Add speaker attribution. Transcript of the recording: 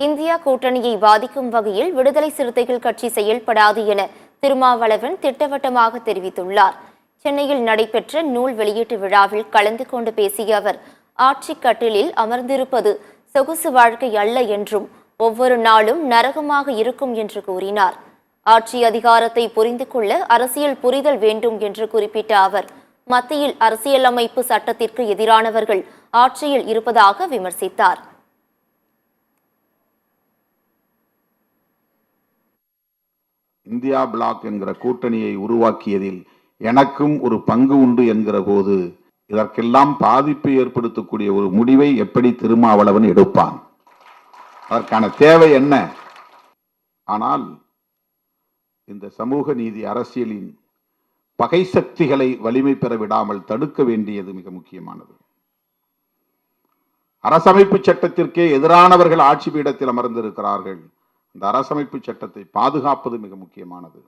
Speaker 1: India கூட்டணியை பாதிக்கும் வகையில் விடுதலை சிறுத்தைகள் கட்சி செயல்படாது என திருமாவளவன் திட்டவட்டமாக தெரிவித்துள்ளார். சென்னையில் நடைபெற்ற நூல் வெளியீட்டு விழாவில் கலந்து கொண்டு பேசிய அவர், ஆட்சி கட்டிலில் அமர்ந்திருப்பது சொகுசு வாழ்க்கை அல்ல என்றும் ஒவ்வொரு நாளும் நரகமாக இருக்கும் என்று கூறினார். ஆட்சி அதிகாரத்தை புரிந்து கொள்ள அரசியல் புரிதல் வேண்டும் என்று குறிப்பிட்ட அவர், மத்தியில் அரசியலமைப்பு சட்டத்திற்கு எதிரானவர்கள் ஆட்சியில் இருப்பதாக விமர்சித்தார்.
Speaker 2: இந்தியா பிளாக் என்கிற கூட்டணியை உருவாக்கியதில் எனக்கும் ஒரு பங்கு உண்டு என்கிற போது இதற்கெல்லாம் பாதிப்பை ஏற்படுத்தக்கூடிய ஒரு முடிவை எப்படி திருமாவளவன் எடுப்பான்? அதற்கான தேவை என்ன? ஆனால் இந்த சமூக நீதி அரசியலின் பகை சக்திகளை வலிமை பெற விடாமல் தடுக்க வேண்டியது மிக முக்கியமானது. அரசமைப்பு சட்டத்திற்கே எதிரானவர்கள் ஆட்சி பீடத்தில் அமர்ந்திருக்கிறார்கள். இந்த அரசமைப்பு சட்டத்தை பாதுகாப்பது மிக முக்கியமானது.